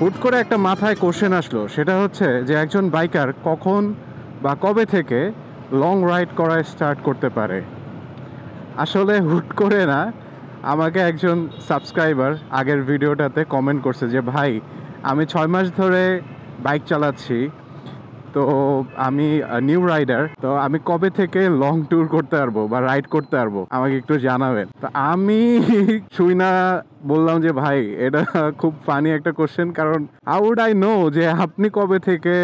হুট করে একটা মাথায় কোশ্চেন আসলো, সেটা হচ্ছে যে একজন বাইকার কখন বা কবে থেকে লং রাইড করা স্টার্ট করতে পারে। আসলে হুট করে না, আমাকে একজন সাবস্ক্রাইবার আগের ভিডিওটাতে কমেন্ট করছে যে ভাই, আমি 6 মাস ধরে বাইক চালাচ্ছি, তো আমি নিউ রাইডার, তো আমি কবে থেকে লং ট্যুর করতে পারবো বা রাইড করতে পারবো, আমাকে একটু জানাবেন। তো আমি শুই না, বললাম যে ভাই এটা খুব ফানি একটা কোশ্চেন, কারণ হাউ উড আই নো যে আপনি কবে থেকে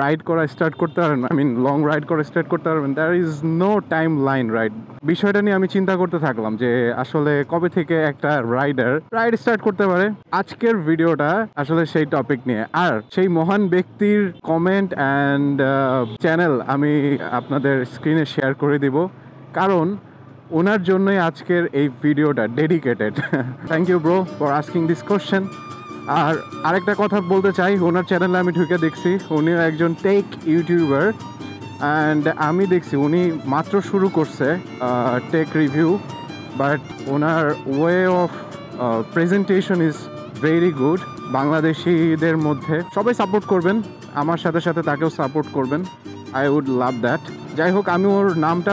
রাইড করা স্টার্ট করতে পারবেন, আই মিন লং রাইড করা স্টার্ট করতে পারবেন। There is no timeline right. বিষয়টা নিয়ে আমি চিন্তা করতে থাকলাম যে আসলে কবে থেকে একটা রাইডার রাইড স্টার্ট করতে পারে। আজকের ভিডিওটা আসলে সেই টপিক নিয়ে, আর সেই মহান ব্যক্তির কমেন্ট অ্যান্ড চ্যানেল আমি আপনাদের স্ক্রিনে শেয়ার করে দিব, কারণ ওনার জন্যই আজকের এই ভিডিওটা dedicated. Thank you bro for asking this question. আর আরেকটা কথা বলতে চাই, ওনার চ্যানেলে আমি ঢুকে দেখছি উনিও একজন টেক ইউটিউবার, অ্যান্ড আমি দেখছি উনি মাত্র শুরু করছে take review, but owner way of presentation is very good. বাংলাদেশিদের মধ্যে সবাই সাপোর্ট করবেন, আমার সাথে সাথে তাকেও সাপোর্ট করবেন, আই উড লাভ দ্যাট। যাই হোক, আমি ওর নামটা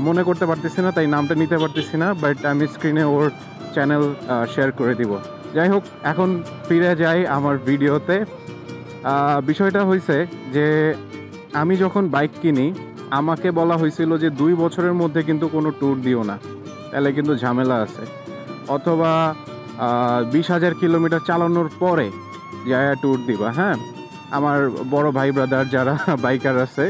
মনে করতে পারতেছি না, তাই নামটা নিতে পারতেছি না, বাট আমি স্ক্রিনে ওর চ্যানেল শেয়ার করে দিব। যাই হোক, এখন ফিরে যাই আমার ভিডিওতে। বিষয়টা হয়েছে যে আমি যখন বাইক কিনি, আমাকে বলা হয়েছিল যে 2 বছরের মধ্যে কিন্তু কোনো ট্যুর দিও না, তাহলে কিন্তু ঝামেলা আছে, অথবা 20,000 কিলোমিটার চালানোর পরে যায় ট্যুর দিবা। হ্যাঁ, আমার বড় ভাই ব্রাদার যারা বাইকার আছে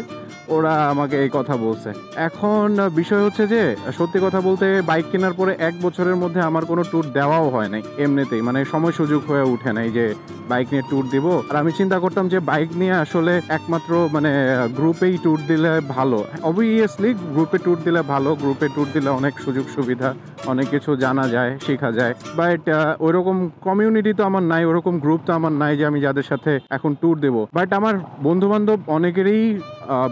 ওরা আমাকে এই কথা বলছে। এখন বিষয় হচ্ছে যে সত্যি কথা বলতে বাইক কেনার পরে 1 বছরের মধ্যে আমার কোনো ট্যুর দেওয়াও হয় নাই এমনিতেই, মানে সময় সুযোগ হয়ে উঠে নাই যে বাইক নিয়ে ট্যুর দিব। আর আমি চিন্তা করতাম যে বাইক নিয়ে আসলে একমাত্র মানে গ্রুপেই ট্যুর দিলে ভালো। অবভিয়াসলি গ্রুপে ট্যুর দিলে ভালো, গ্রুপে ট্যুর দিলে অনেক সুযোগ সুবিধা, অনেক কিছু জানা যায়, শেখা যায়, বাট ওইরকম কমিউনিটি তো আমার নাই, ওরকম গ্রুপ তো আমার নাই যে আমি যাদের সাথে এখন ট্যুর দেবো। বাট আমার বন্ধু বান্ধব অনেকেরই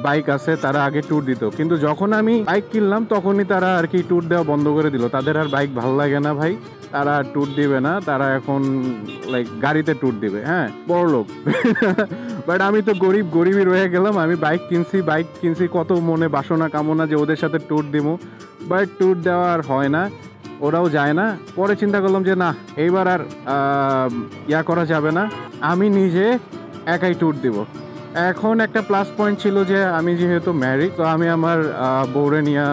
বাইক আছে, তারা আগে ট্যুর দিত, কিন্তু যখন আমি বাইক কিনলাম তখনই তারা আর কি ট্যুর দেওয়া বন্ধ করে দিল। তাদের আর বাইক ভালো লাগে না ভাই, তারা ট্যুর দিবে না, তারা এখন লাইক গাড়িতে ট্যুর দিবে। হ্যাঁ, বড় লোক। বাট আমি তো গরিবই রয়ে গেলাম। আমি বাইক কিনছি কত মনে বাসনা কামনা যে ওদের সাথে ট্যুর দিব, বাট ট্যুর দেওয়া আর হয় না, ওরাও যায় না। পরে চিন্তা করলাম যে না, এইবার আর ইয়া করা যাবে না, আমি নিজে একাই ট্যুর দিব। এখন একটা প্লাস পয়েন্ট ছিল যে আমি যেহেতু ম্যারিড, তো আমি আমার বউরে নিয়ে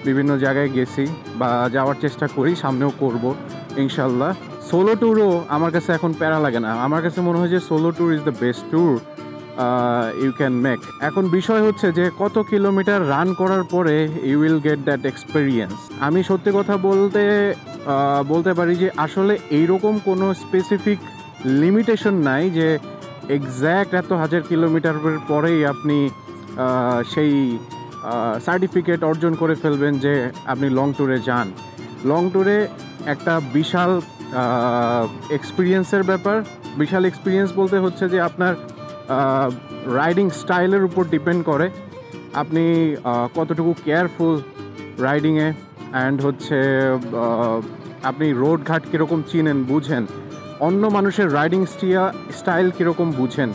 বিভিন্ন জায়গায় গেছি বা যাওয়ার চেষ্টা করি, সামনেও করব ইনশাল্লাহ। সোলো ট্যুরও আমার কাছে এখন প্যারা লাগে না, আমার কাছে মনে হয় যে solo tour is the best tour you can make. এখন বিষয় হচ্ছে যে কত কিলোমিটার রান করার পরে you will get that experience. আমি সত্যি কথা বলতে পারি যে আসলে এইরকম কোনো স্পেসিফিক লিমিটেশন নাই যে এক্স্যাক্ট এত 1000 কিলোমিটারের পরেই আপনি সেই সার্টিফিকেট অর্জন করে ফেলবেন যে আপনি লং ট্যুরে যান। লং ট্যুরে একটা বিশাল এক্সপিরিয়েন্সের ব্যাপার। বিশাল এক্সপিরিয়েন্স বলতে হচ্ছে যে আপনার রাইডিং স্টাইলের উপর ডিপেন্ড করে আপনি কতটুকু কেয়ারফুল রাইডিংয়ে, অ্যান্ড হচ্ছে আপনি রোড ঘাট কীরকম চিনেন বুঝেন, অন্য মানুষের রাইডিং স্টাইল কীরকম বুঝেন,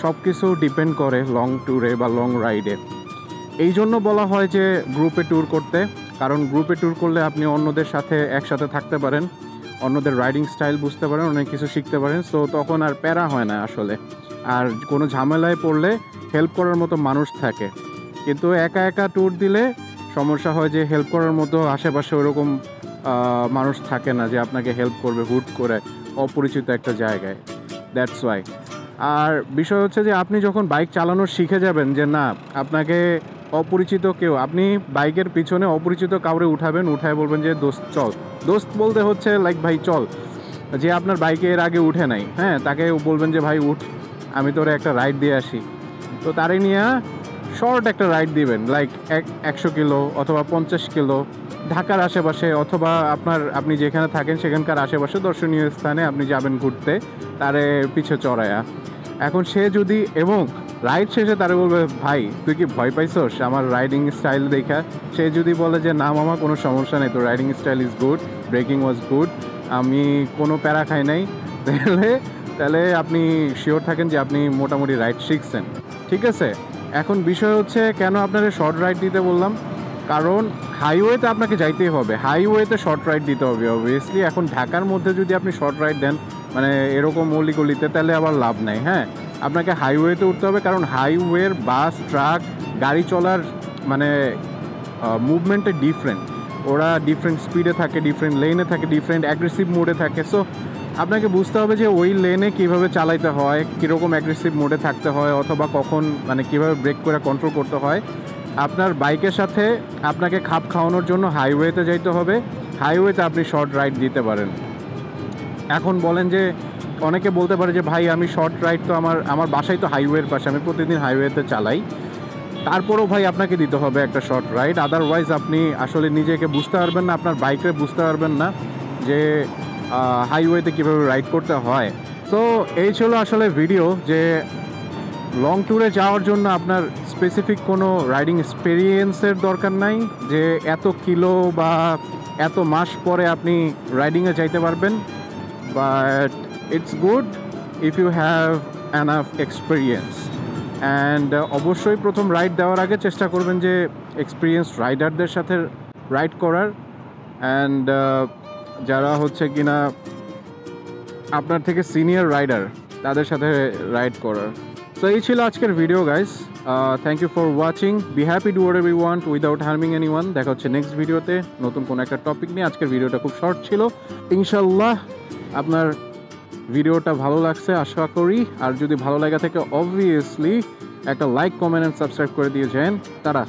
সব কিছু ডিপেন্ড করে লং ট্যুরে বা লং রাইডে। এই জন্য বলা হয় যে গ্রুপে ট্যুর করতে, কারণ গ্রুপে ট্যুর করলে আপনি অন্যদের সাথে একসাথে থাকতে পারেন, অন্যদের রাইডিং স্টাইল বুঝতে পারেন, অনেক কিছু শিখতে পারেন। সো তখন আর প্যারা হয় না আসলে, আর কোনো ঝামেলায় পড়লে হেল্প করার মতো মানুষ থাকে। কিন্তু একা একা ট্যুর দিলে সমস্যা হয় যে হেল্প করার মতো আশেপাশে ওরকম মানুষ থাকে না যে আপনাকে হেল্প করবে হুট করে অপরিচিত একটা জায়গায়। That's why. আর বিষয় হচ্ছে যে আপনি যখন বাইক চালানো শিখে যাবেন যে না, আপনাকে অপরিচিত কেউ, আপনি বাইকের পিছনে অপরিচিত কাউরে উঠায় বলবেন যে দোস্ত চল। দোস্ত বলতে হচ্ছে লাইক ভাই চল, যে আপনার বাইকে এর আগে উঠে নাই, হ্যাঁ, তাকে বলবেন যে ভাই উঠ, আমি তোরে একটা রাইড দিয়ে আসি। তো তারে নিয়ে শর্ট একটা রাইড দিবেন, লাইক 100 কিলো অথবা 50 কিলো, ঢাকার আশেপাশে অথবা আপনি যেখানে থাকেন সেখানকার আশেপাশে দর্শনীয় স্থানে আপনি যাবেন ঘুরতে, তারে পিছে চড়ায়া। এখন সে যদি, এবং রাইড শেষে তারে বলবে ভাই তুই কি ভয় পাইছস আমার রাইডিং স্টাইল দেখা, সে যদি বলে যে না মামা কোনো সমস্যা নেই, তো riding style is good, breaking was good, আমি কোনো প্যারা খাই নাই, তাহলে তাহলে আপনি শিওর থাকেন যে আপনি মোটামুটি রাইড শিখছেন। ঠিক আছে, এখন বিষয় হচ্ছে কেন আপনারা শর্ট রাইড দিতে বললাম, কারণ হাইওয়েতে আপনাকে যাইতেই হবে, হাইওয়েতে শর্ট রাইড দিতে হবে অবভিয়াসলি। এখন ঢাকার মধ্যে যদি আপনি শর্ট রাইড দেন মানে এরকম অলিগলিতে, তাহলে আবার লাভ নেই। হ্যাঁ, আপনাকে হাইওয়েতে উঠতে হবে, কারণ হাইওয়ের বাস ট্রাক গাড়ি চলার মানে মুভমেন্টে ডিফারেন্ট, ওরা ডিফারেন্ট স্পিডে থাকে, ডিফারেন্ট লেনে থাকে, ডিফারেন্ট অ্যাগ্রেসিভ মোডে থাকে। সো আপনাকে বুঝতে হবে যে ওই লেনে কীভাবে চালাইতে হয়, কীরকম অ্যাগ্রেসিভ মোডে থাকতে হয়, অথবা কখন মানে কীভাবে ব্রেক করে কন্ট্রোল করতে হয়। আপনার বাইকের সাথে আপনাকে খাপ খাওয়ানোর জন্য হাইওয়েতে যাইতে হবে, হাইওয়েতে আপনি শর্ট রাইড দিতে পারেন। এখন বলেন যে অনেকে বলতে পারে যে ভাই আমি শর্ট রাইড তো আমার বাসায় তো হাইওয়ের পাশে, আমি প্রতিদিন হাইওয়েতে চালাই, তারপরেও ভাই আপনাকে দিতে হবে একটা শর্ট রাইড, আদারওয়াইজ আপনি আসলে নিজেকে বুঝতে পারবেন না, আপনার বাইকে বুঝতে পারবেন না যে হাইওয়েতে কীভাবে রাইড করতে হয়। তো এই ছিল আসলে ভিডিও, যে লং ট্যুরে যাওয়ার জন্য আপনার স্পেসিফিক কোনো রাইডিং এক্সপিরিয়েন্সের দরকার নাই, যে এত কিলো বা এত মাস পরে আপনি রাইডিংয়ে যাইতে পারবেন, but it's good if you have enough experience. And অবশ্যই প্রথম রাইড দেওয়ার আগে চেষ্টা করবেন যে এক্সপিরিয়েন্সড রাইডারদের সাথে রাইড করার, অ্যান্ড যারা হচ্ছে কিনা আপনার থেকে সিনিয়র রাইডার তাদের সাথে রাইড করার। তো এই ছিল আজকের video guys, thank you for watching, be happy do whatever you want without harming anyone. দেখা হচ্ছে নেক্সট ভিডিওতে নতুন কোনো একটা টপিক নিয়ে। আজকের ভিডিওটা খুব শর্ট ছিল, ইনশাল্লাহ আপনার ভিডিওটা ভালো লাগছে আশা করি। আর যদি ভালো লাগা থাকে অবভিয়াসলি একটা লাইক, কমেন্ট অ্যান্ড সাবস্ক্রাইব করে দিয়ে যান। তারা